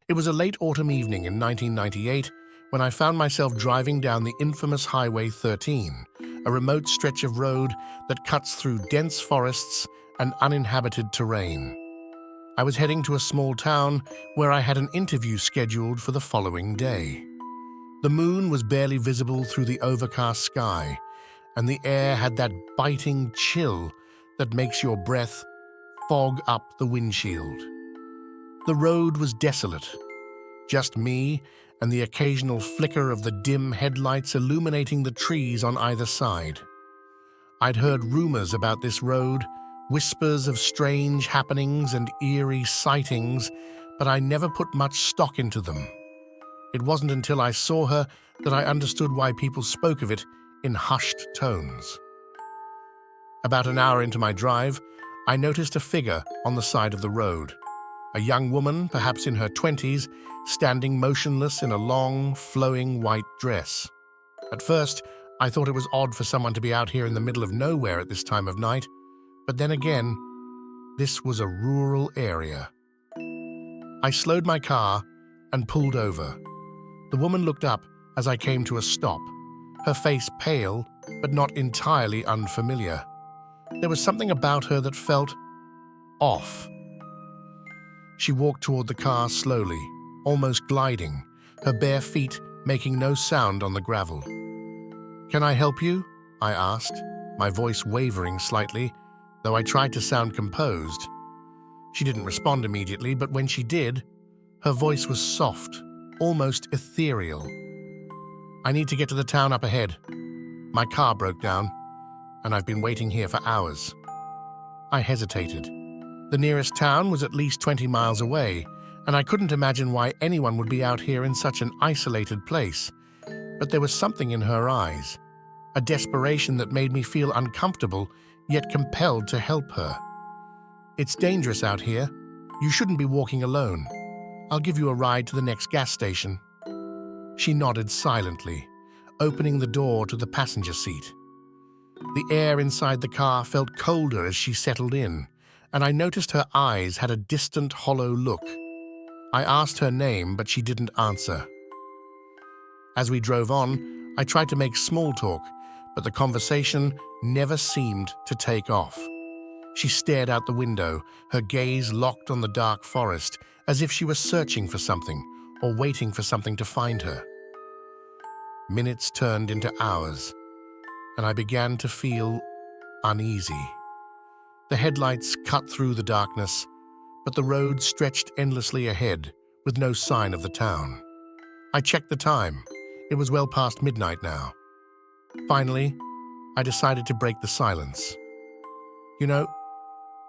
It was a late autumn evening in 1998 when I found myself driving down the infamous Highway 13, a remote stretch of road that cuts through dense forests and uninhabited terrain. I was heading to a small town where I had an interview scheduled for the following day. The moon was barely visible through the overcast sky, and the air had that biting chill that makes your breath fog up the windshield. The road was desolate, just me and the occasional flicker of the dim headlights illuminating the trees on either side. I'd heard rumors about this road, whispers of strange happenings and eerie sightings, but I never put much stock into them. It wasn't until I saw her that I understood why people spoke of it in hushed tones. About an hour into my drive, I noticed a figure on the side of the road. A young woman, perhaps in her 20s, standing motionless in a long, flowing white dress. At first, I thought it was odd for someone to be out here in the middle of nowhere at this time of night, but then again, this was a rural area. I slowed my car and pulled over. The woman looked up as I came to a stop, her face pale but not entirely unfamiliar. There was something about her that felt off. She walked toward the car slowly, almost gliding, her bare feet making no sound on the gravel. "Can I help you?" I asked, my voice wavering slightly, though I tried to sound composed. She didn't respond immediately, but when she did, her voice was soft, almost ethereal. "I need to get to the town up ahead. My car broke down, and I've been waiting here for hours." I hesitated. The nearest town was at least 20 miles away, and I couldn't imagine why anyone would be out here in such an isolated place. But there was something in her eyes, a desperation that made me feel uncomfortable, yet compelled to help her. "It's dangerous out here. You shouldn't be walking alone. I'll give you a ride to the next gas station." She nodded silently, opening the door to the passenger seat. The air inside the car felt colder as she settled in, and I noticed her eyes had a distant, hollow look. I asked her name, but she didn't answer. As we drove on, I tried to make small talk, but the conversation never seemed to take off. She stared out the window, her gaze locked on the dark forest, as if she was searching for something or waiting for something to find her. Minutes turned into hours, and I began to feel uneasy. The headlights cut through the darkness, but the road stretched endlessly ahead, with no sign of the town. I checked the time. It was well past midnight now. Finally, I decided to break the silence. "You know,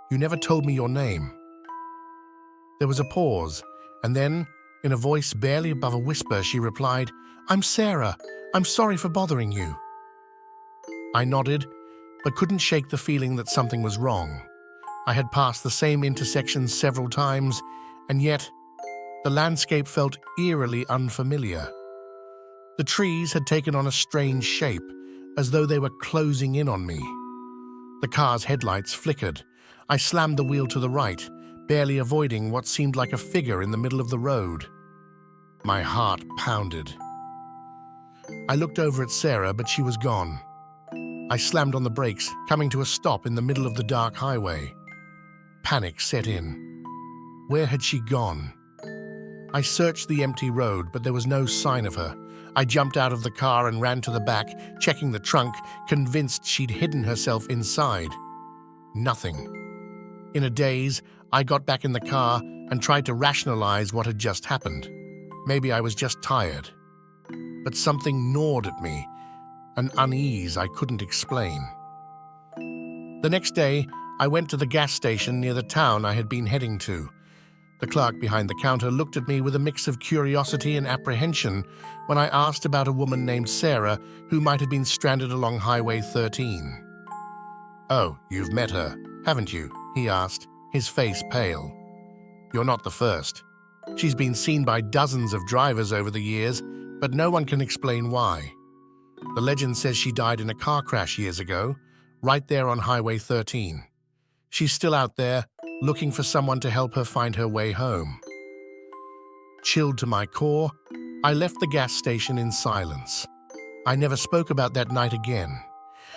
you never told me your name." There was a pause, and then, in a voice barely above a whisper, she replied, "I'm Sarah. I'm sorry for bothering you." I nodded, but couldn't shake the feeling that something was wrong. I had passed the same intersection several times, and yet the landscape felt eerily unfamiliar. The trees had taken on a strange shape, as though they were closing in on me. The car's headlights flickered. I slammed the wheel to the right, barely avoiding what seemed like a figure in the middle of the road. My heart pounded. I looked over at Sarah, but she was gone. I slammed on the brakes, coming to a stop in the middle of the dark highway. Panic set in. Where had she gone? I searched the empty road, but there was no sign of her. I jumped out of the car and ran to the back, checking the trunk, convinced she'd hidden herself inside. Nothing. In a daze, I got back in the car and tried to rationalize what had just happened. Maybe I was just tired. But something gnawed at me, an unease I couldn't explain. The next day, I went to the gas station near the town I had been heading to. The clerk behind the counter looked at me with a mix of curiosity and apprehension when I asked about a woman named Sarah who might have been stranded along Highway 13. "Oh, you've met her, haven't you?" he asked, his face pale. "You're not the first. She's been seen by dozens of drivers over the years, but no one can explain why. The legend says she died in a car crash years ago, right there on Highway 13. She's still out there, looking for someone to help her find her way home." Chilled to my core, I left the gas station in silence. I never spoke about that night again,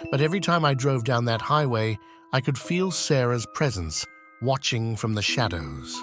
but every time I drove down that highway, I could feel Sarah's presence watching from the shadows.